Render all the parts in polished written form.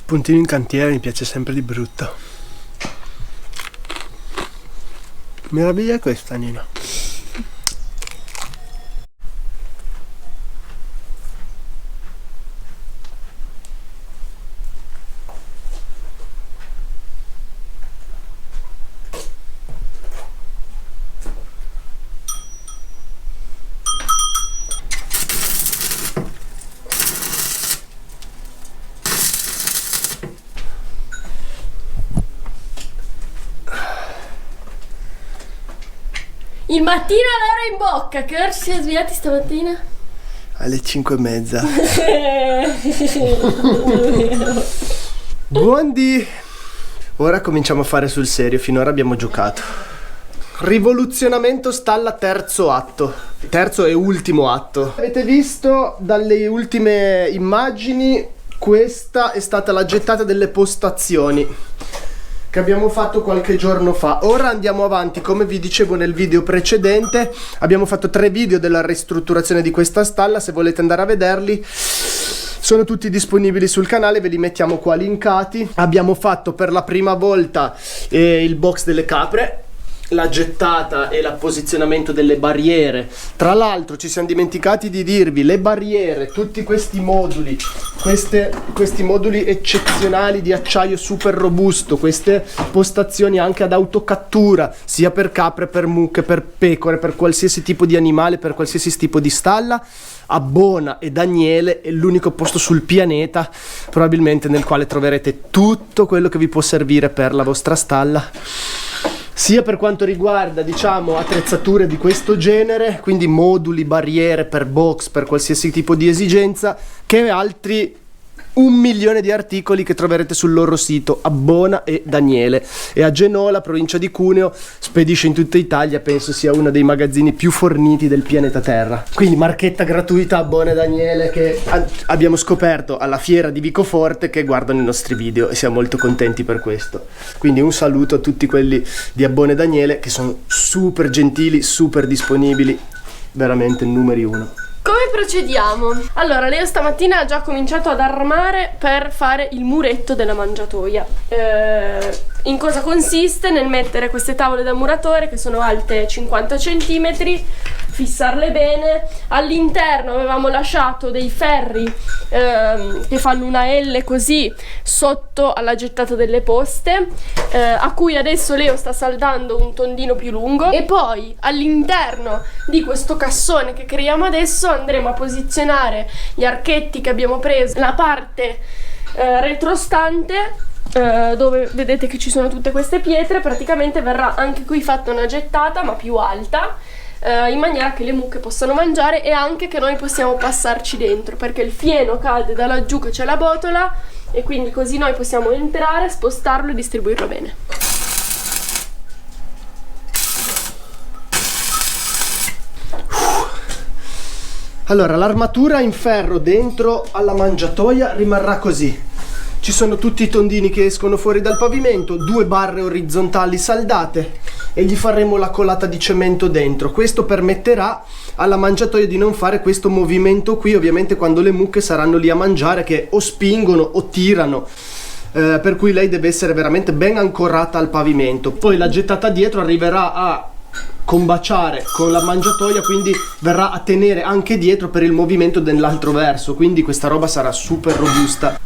Puntino in cantiere mi piace sempre di brutto. Meraviglia è questa, Nino. Il mattino all'ora in bocca. Che ora ci siamo svegliati stamattina? Alle 5:30. Buondì. Ora cominciamo a fare sul serio. Finora abbiamo giocato. Rivoluzionamento stalla terzo atto. Terzo e ultimo atto. Avete visto dalle ultime immagini, questa è stata la gettata delle postazioni che abbiamo fatto qualche giorno fa. Ora andiamo avanti, come vi dicevo nel video precedente. Abbiamo fatto 3 video della ristrutturazione di questa stalla. Se volete andare a vederli, sono tutti disponibili sul canale, ve li mettiamo qua linkati. Abbiamo fatto per la prima volta il box delle capre, la gettata e l'apposizionamento delle barriere. Tra l'altro ci siamo dimenticati di dirvi, le barriere, tutti questi moduli, questi moduli eccezionali di acciaio super robusto, queste postazioni anche ad autocattura, sia per capre, per mucche, per pecore, per qualsiasi tipo di animale, per qualsiasi tipo di stalla. Abbona e Daniele è l'unico posto sul pianeta probabilmente nel quale troverete tutto quello che vi può servire per la vostra stalla, sia per quanto riguarda, diciamo, attrezzature di questo genere, quindi moduli, barriere per box, per qualsiasi tipo di esigenza, che altri 1 milione di articoli che troverete sul loro sito, Abbona e Daniele. E a Genola, provincia di Cuneo, spedisce in tutta Italia, penso sia uno dei magazzini più forniti del pianeta Terra. Quindi marchetta gratuita Abbona e Daniele, che abbiamo scoperto alla fiera di Vicoforte, che guardano i nostri video e siamo molto contenti per questo. Quindi un saluto a tutti quelli di Abbona e Daniele, che sono super gentili, super disponibili, veramente numeri 1. Come procediamo? Allora, Leo stamattina ha già cominciato ad armare per fare il muretto della mangiatoia. In cosa consiste? Nel mettere queste tavole da muratore che sono alte 50 cm, fissarle bene. All'interno avevamo lasciato dei ferri che fanno una L così sotto alla gettata delle poste, a cui adesso Leo sta saldando un tondino più lungo. E poi all'interno di questo cassone che creiamo adesso andremo a posizionare gli archetti che abbiamo preso, la parte retrostante, dove vedete che ci sono tutte queste pietre. Praticamente verrà anche qui fatta una gettata ma più alta, in maniera che le mucche possano mangiare e anche che noi possiamo passarci dentro, perché il fieno cade da laggiù che c'è la botola, e quindi così noi possiamo entrare, spostarlo e distribuirlo bene. Allora, l'armatura in ferro dentro alla mangiatoia rimarrà così. Ci sono tutti i tondini che escono fuori dal pavimento, 2 barre orizzontali saldate, e gli faremo la colata di cemento dentro. Questo permetterà alla mangiatoia di non fare questo movimento qui, ovviamente, quando le mucche saranno lì a mangiare, che o spingono o tirano. Per cui lei deve essere veramente ben ancorata al pavimento. Poi la gettata dietro arriverà a combaciare con la mangiatoia, quindi verrà a tenere anche dietro per il movimento dell'altro verso, quindi questa roba sarà super robusta.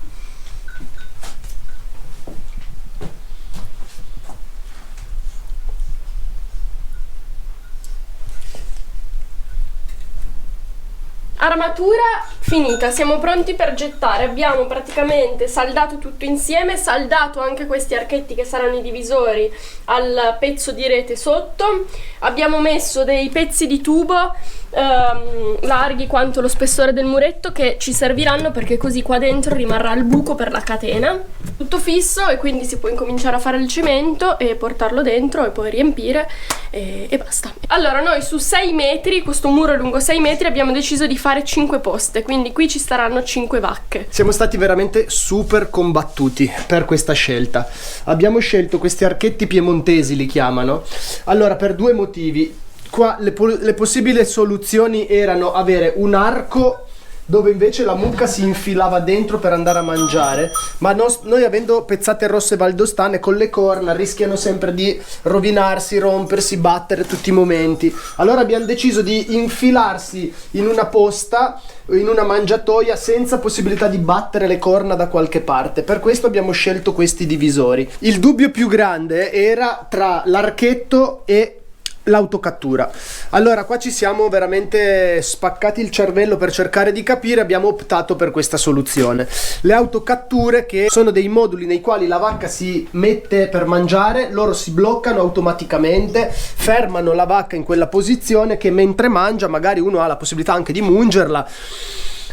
Armatura finita, siamo pronti per gettare. Abbiamo praticamente saldato tutto insieme, saldato anche questi archetti che saranno i divisori al pezzo di rete sotto. Abbiamo messo dei pezzi di tubo larghi quanto lo spessore del muretto, che ci serviranno perché così qua dentro rimarrà il buco per la catena. Tutto fisso, e quindi si può incominciare a fare il cemento e portarlo dentro e poi riempire e basta. Allora, noi su 6 metri, questo muro è lungo 6 metri, abbiamo deciso di fare 5 poste, quindi qui ci staranno 5 vacche. Siamo stati veramente super combattuti per questa scelta. Abbiamo scelto questi archetti piemontesi, li chiamano. Allora, per 2 motivi. Qua le possibili soluzioni erano avere un arco dove invece la mucca si infilava dentro per andare a mangiare, ma noi avendo pezzate rosse valdostane con le corna rischiano sempre di rovinarsi, rompersi, battere tutti i momenti. Allora abbiamo deciso di infilarsi in una posta, in una mangiatoia, senza possibilità di battere le corna da qualche parte. Per questo abbiamo scelto questi divisori. Il dubbio più grande era tra l'archetto e l'autocattura. Allora qua ci siamo veramente spaccati il cervello per cercare di capire, abbiamo optato per questa soluzione. Le autocatture, che sono dei moduli nei quali la vacca si mette per mangiare, loro si bloccano automaticamente, fermano la vacca in quella posizione che mentre mangia magari uno ha la possibilità anche di mungerla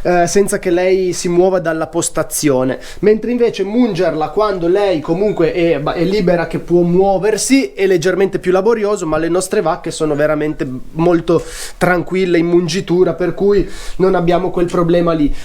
senza che lei si muova dalla postazione, mentre invece mungerla quando lei comunque è libera, che può muoversi, è leggermente più laborioso, ma le nostre vacche sono veramente molto tranquille in mungitura, per cui non abbiamo quel problema lì.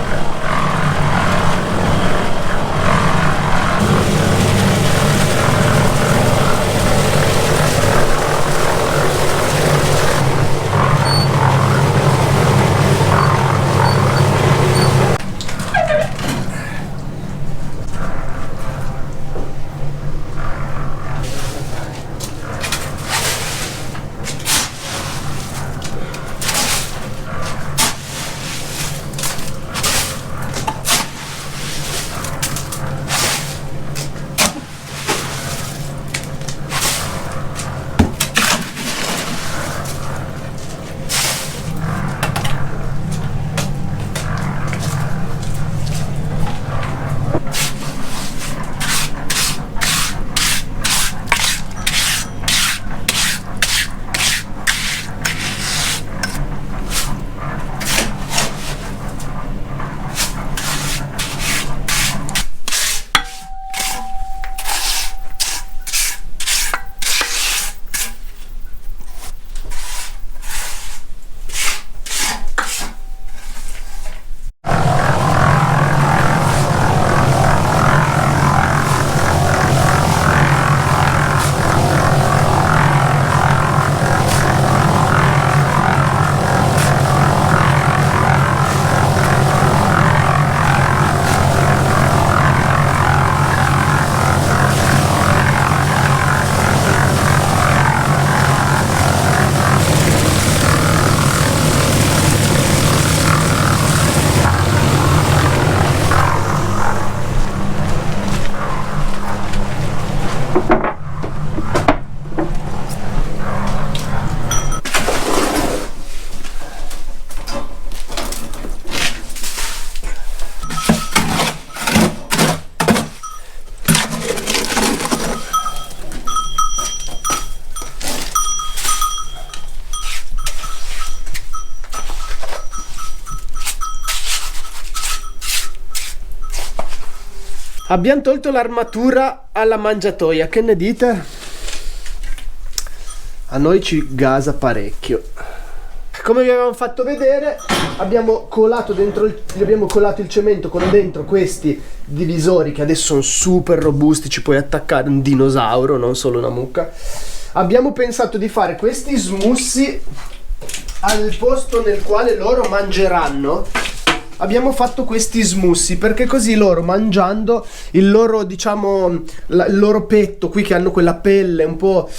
Abbiamo tolto l'armatura alla mangiatoia, che ne dite? A noi ci gasa parecchio. Come vi avevamo fatto vedere, abbiamo colato il cemento con dentro questi divisori che adesso sono super robusti, ci puoi attaccare un dinosauro, non solo una mucca. Abbiamo pensato di fare questi smussi al posto nel quale loro mangeranno. Abbiamo fatto questi smussi perché così loro, mangiando, il loro, diciamo, il loro petto qui, che hanno quella pelle un po'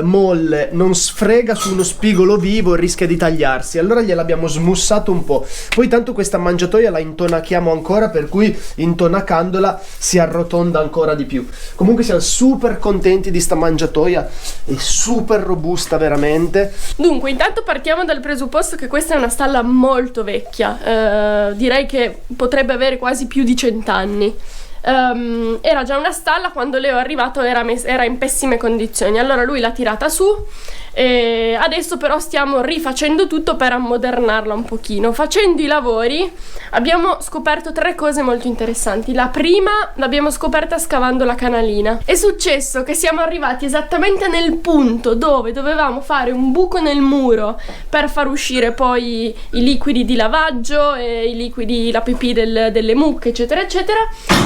molle, non sfrega su uno spigolo vivo e rischia di tagliarsi. Allora gliel'abbiamo smussato un po'. Poi tanto questa mangiatoia la intonachiamo ancora, per cui intonacandola si arrotonda ancora di più. Comunque siamo super contenti di sta mangiatoia, è super robusta veramente. Dunque, intanto partiamo dal presupposto che questa è una stalla molto vecchia, direi che potrebbe avere quasi più di 100 anni. Era già una stalla quando Leo è arrivato, era in pessime condizioni. Allora lui l'ha tirata su e adesso però stiamo rifacendo tutto per ammodernarla un pochino. Facendo i lavori abbiamo scoperto 3 cose molto interessanti. La prima l'abbiamo scoperta scavando la canalina. È successo che siamo arrivati esattamente nel punto dove dovevamo fare un buco nel muro per far uscire poi i liquidi di lavaggio e i liquidi, la pipì delle mucche, eccetera eccetera,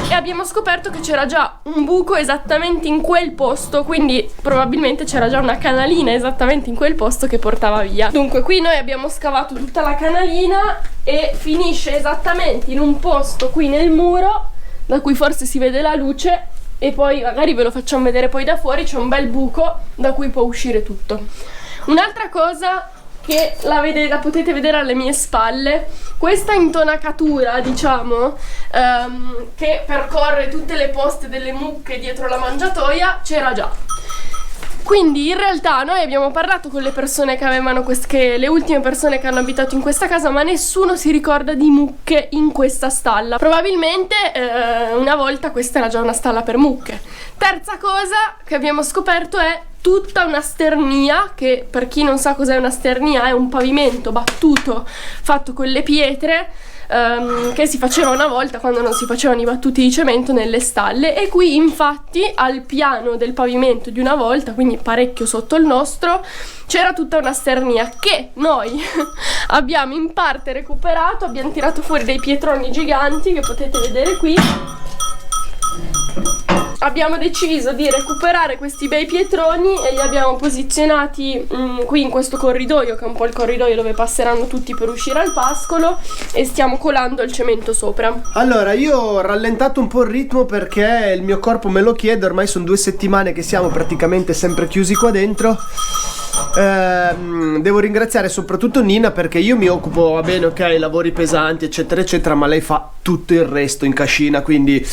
e abbiamo scoperto che c'era già un buco esattamente in quel posto, quindi probabilmente c'era già una canalina esattamente in quel posto che portava via. Dunque qui noi abbiamo scavato tutta la canalina e finisce esattamente in un posto qui nel muro da cui forse si vede la luce, e poi magari ve lo facciamo vedere poi da fuori, c'è un bel buco da cui può uscire tutto. Un'altra cosa che la potete vedere alle mie spalle, questa intonacatura, diciamo, che percorre tutte le poste delle mucche dietro la mangiatoia, c'era già. Quindi in realtà noi abbiamo parlato con le persone che avevano le ultime persone che hanno abitato in questa casa, ma nessuno si ricorda di mucche in questa stalla. Probabilmente una volta questa era già una stalla per mucche. Terza cosa che abbiamo scoperto è tutta una sternia, che per chi non sa cos'è una sternia è un pavimento battuto fatto con le pietre, che si faceva una volta quando non si facevano i battuti di cemento nelle stalle, e qui infatti al piano del pavimento di una volta, quindi parecchio sotto il nostro, c'era tutta una sternia che noi abbiamo in parte recuperato. Abbiamo tirato fuori dei pietroni giganti che potete vedere qui. Abbiamo deciso di recuperare questi bei pietroni e li abbiamo posizionati qui in questo corridoio, che è un po' il corridoio dove passeranno tutti per uscire al pascolo, e stiamo colando il cemento sopra. Allora, io ho rallentato un po' il ritmo perché il mio corpo me lo chiede, ormai sono 2 settimane che siamo praticamente sempre chiusi qua dentro. Devo ringraziare soprattutto Nina, perché io mi occupo, va bene, ok, lavori pesanti eccetera eccetera, ma lei fa tutto il resto in cascina, quindi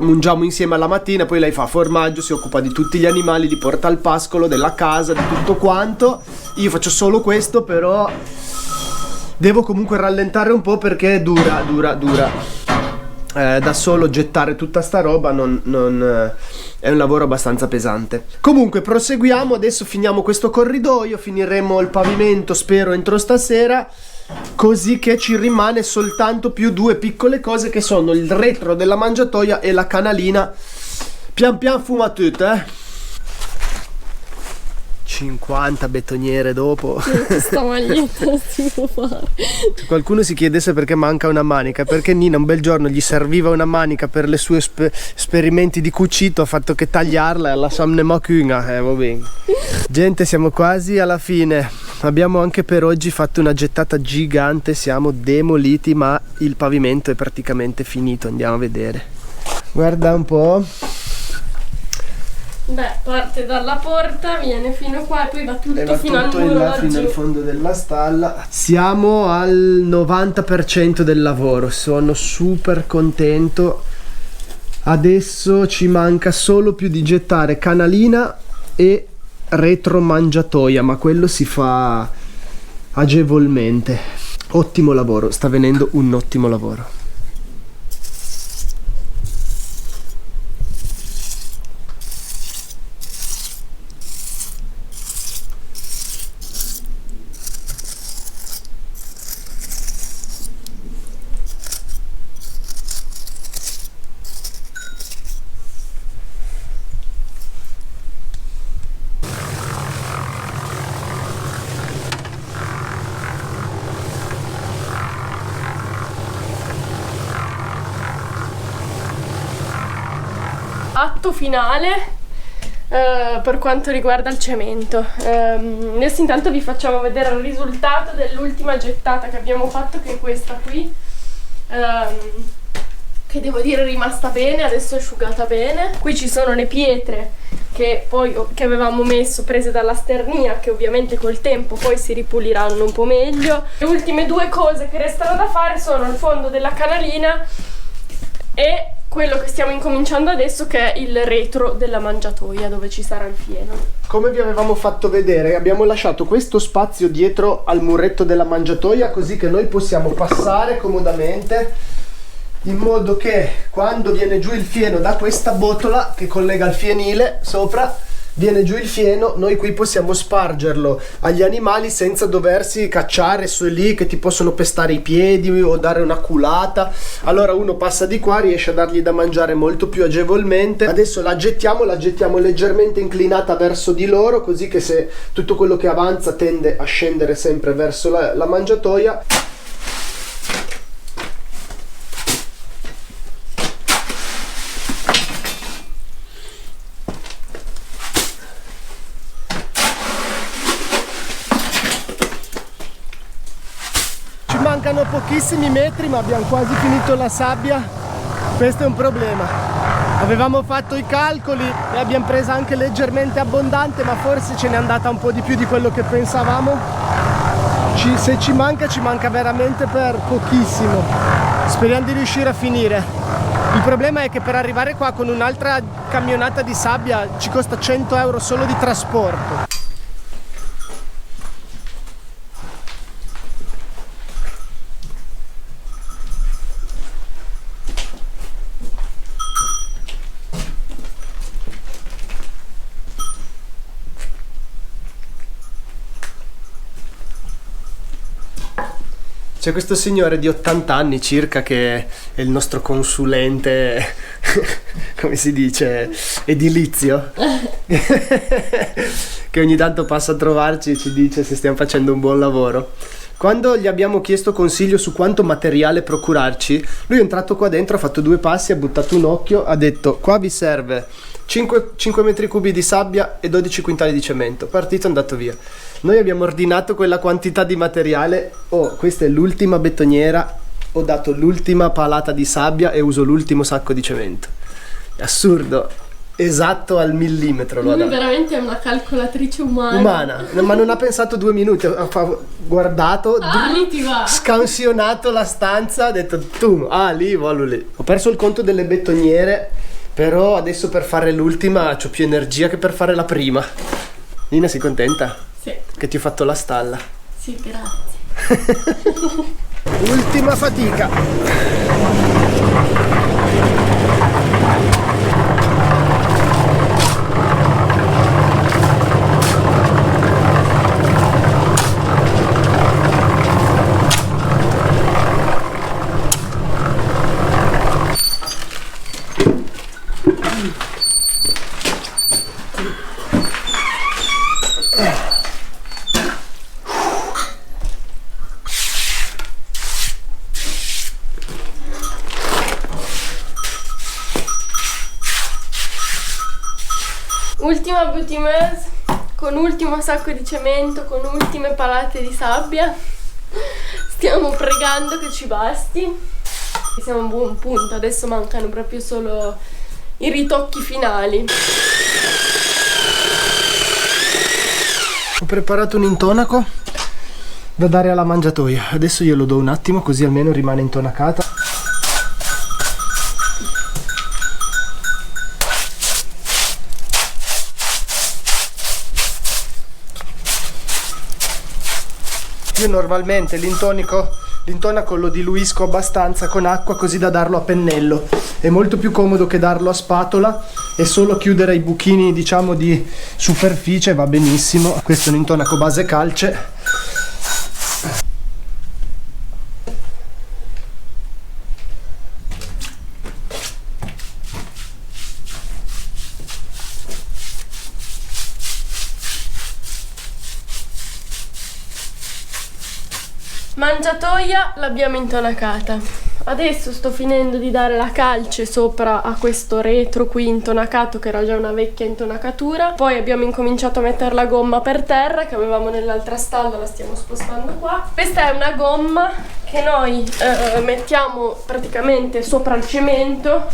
mangiamo insieme alla mattina, poi lei fa formaggio, si occupa di tutti gli animali, di porta al pascolo, della casa, di tutto quanto. Io faccio solo questo, però devo comunque rallentare un po' perché dura. Da solo gettare tutta sta roba è un lavoro abbastanza pesante. Comunque proseguiamo, adesso finiamo questo corridoio, finiremo il pavimento spero entro stasera, così che ci rimane soltanto più 2 piccole cose, che sono il retro della mangiatoia e la canalina. Pian pian fuma tutto, 50 betoniere dopo. Questa maglietta non si può fare. Se qualcuno si chiedesse perché manca una manica, perché Nina un bel giorno gli serviva una manica per le sue esperimenti di cucito, ha fatto che tagliarla e la samne macuna, va bene. Gente, siamo quasi alla fine. Abbiamo anche per oggi fatto una gettata gigante, siamo demoliti, ma il pavimento è praticamente finito. Andiamo a vedere. Guarda un po'. Beh, parte dalla porta, viene fino qua e poi va tutto fino al muro là, fino al fondo della stalla. Siamo al 90% del lavoro, sono super contento. Adesso ci manca solo più di gettare canalina e retro mangiatoia, ma quello si fa agevolmente. Ottimo lavoro, sta venendo un ottimo lavoro. Atto finale per quanto riguarda il cemento. Adesso intanto vi facciamo vedere il risultato dell'ultima gettata che abbiamo fatto, che è questa qui, che devo dire è rimasta bene, adesso è asciugata bene. Qui ci sono le pietre che avevamo messo, prese dalla sternia, che ovviamente col tempo poi si ripuliranno un po' meglio. Le ultime 2 cose che restano da fare sono il fondo della canalina e quello che stiamo incominciando adesso, che è il retro della mangiatoia, dove ci sarà il fieno. Come vi avevamo fatto vedere, abbiamo lasciato questo spazio dietro al muretto della mangiatoia, così che noi possiamo passare comodamente, in modo che quando viene giù il fieno da questa botola che collega il fienile sopra, viene giù il fieno, noi qui possiamo spargerlo agli animali senza doversi cacciare su lì, che ti possono pestare i piedi o dare una culata. Allora uno passa di qua, riesce a dargli da mangiare molto più agevolmente. Adesso la gettiamo leggermente inclinata verso di loro, così che se tutto quello che avanza tende a scendere sempre verso la mangiatoia. Siamo a pochissimi metri ma abbiamo quasi finito la sabbia. Questo è un problema. Avevamo fatto i calcoli e abbiamo presa anche leggermente abbondante, ma forse ce n'è andata un po' di più di quello che pensavamo. Se ci manca veramente per pochissimo. Speriamo di riuscire a finire. Il problema è che per arrivare qua con un'altra camionata di sabbia ci costa 100 euro solo di trasporto. C'è questo signore di 80 anni circa che è il nostro consulente, come si dice, edilizio, che ogni tanto passa a trovarci e ci dice se stiamo facendo un buon lavoro. Quando gli abbiamo chiesto consiglio su quanto materiale procurarci, lui è entrato qua dentro, ha fatto 2 passi, ha buttato un occhio, ha detto: qua vi serve 5 metri cubi di sabbia e 12 quintali di cemento. Partito, è andato via. Noi abbiamo ordinato quella quantità di materiale. Oh, questa è l'ultima betoniera, ho dato l'ultima palata di sabbia e uso l'ultimo sacco di cemento. È assurdo, esatto al millimetro. Lui veramente è una calcolatrice umana. Ma non ha pensato 2 minuti, ha guardato, scansionato la stanza, ha detto tu, lì, voglio lì. Ho perso il conto delle betoniere, però adesso per fare l'ultima ho più energia che per fare la prima. Nina, sei contenta? Sì. Che ti ho fatto la stalla? Sì, grazie. Ultima fatica. Ultima boutimeuse, con ultimo sacco di cemento, con ultime palate di sabbia. Stiamo pregando che ci basti. E siamo a un buon punto, adesso mancano proprio solo i ritocchi finali. Ho preparato un intonaco da dare alla mangiatoia. Adesso glielo do un attimo così almeno rimane intonacata. Io normalmente l'intonaco lo diluisco abbastanza con acqua così da darlo a pennello. È molto più comodo che darlo a spatola e solo chiudere i buchini, diciamo, di superficie va benissimo. Questo è un intonaco base calce. Mangiatoia l'abbiamo intonacata. Adesso sto finendo di dare la calce sopra a questo retro qui intonacato, che era già una vecchia intonacatura. Poi abbiamo incominciato a mettere la gomma per terra che avevamo nell'altra stalla, la stiamo spostando qua. Questa è una gomma che noi mettiamo praticamente sopra il cemento.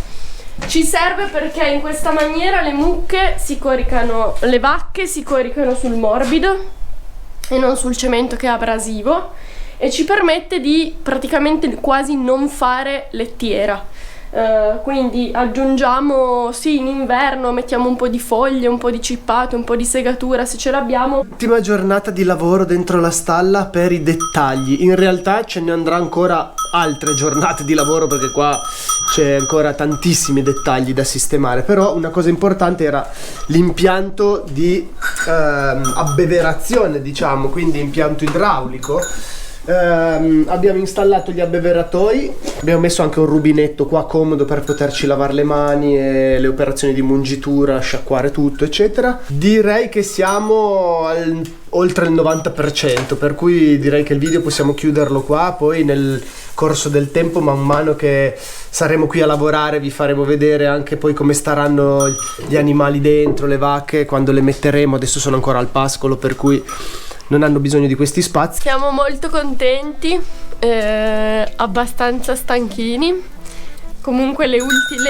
Ci serve perché in questa maniera le mucche si coricano, le vacche si coricano sul morbido e non sul cemento che è abrasivo, e ci permette di praticamente quasi non fare lettiera. Quindi aggiungiamo, sì, in inverno mettiamo un po' di foglie, un po' di cippate, un po' di segatura se ce l'abbiamo. Ultima giornata di lavoro dentro la stalla per i dettagli. In realtà ce ne andrà ancora altre giornate di lavoro perché qua c'è ancora tantissimi dettagli da sistemare, però una cosa importante era l'impianto di abbeverazione, diciamo, quindi impianto idraulico. Abbiamo installato gli abbeveratoi, abbiamo messo anche un rubinetto qua comodo per poterci lavare le mani e le operazioni di mungitura, sciacquare tutto eccetera. Direi che siamo oltre il 90%, per cui direi che il video possiamo chiuderlo qua. Poi nel corso del tempo, man mano che saremo qui a lavorare, vi faremo vedere anche poi come staranno gli animali dentro, le vacche, quando le metteremo. Adesso sono ancora al pascolo, per cui non hanno bisogno di questi spazi. Siamo molto contenti, abbastanza stanchini. Comunque le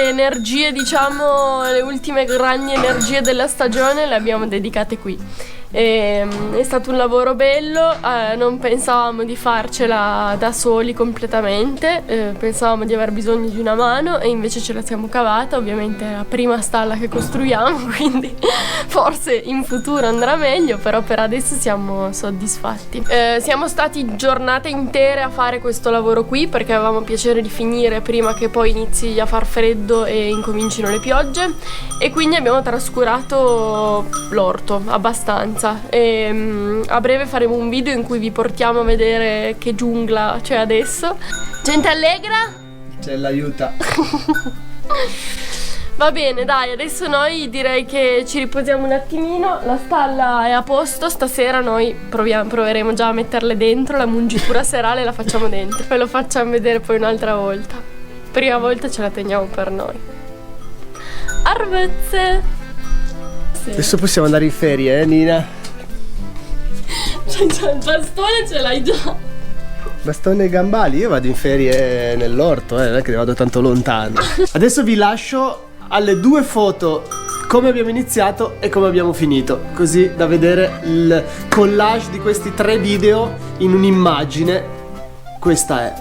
energie, diciamo, le ultime grandi energie della stagione le abbiamo dedicate qui. È stato un lavoro bello, non pensavamo di farcela da soli completamente, pensavamo di aver bisogno di una mano e invece ce la siamo cavata. Ovviamente è la prima stalla che costruiamo, quindi forse in futuro andrà meglio, però per adesso siamo soddisfatti. Siamo stati giornate intere a fare questo lavoro qui perché avevamo piacere di finire prima che poi inizi a far freddo e incomincino le piogge, e quindi abbiamo trascurato l'orto abbastanza. E a breve faremo un video in cui vi portiamo a vedere che giungla c'è adesso. Gente allegra? C'è l'aiuta. Va bene, dai, adesso noi direi che ci riposiamo un attimino. La stalla è a posto, stasera noi proveremo già a metterle dentro, la mungitura serale la facciamo dentro, ve lo facciamo vedere poi un'altra volta. Prima volta ce la teniamo per noi. Arvezze! Sì. Adesso possiamo andare in ferie, Nina? Cioè, il bastone ce l'hai già. Bastone e gambali, io vado in ferie nell'orto, non è che vado tanto lontano. Adesso vi lascio alle 2 foto, come abbiamo iniziato e come abbiamo finito, così da vedere il collage di questi 3 video in un'immagine. Questa è.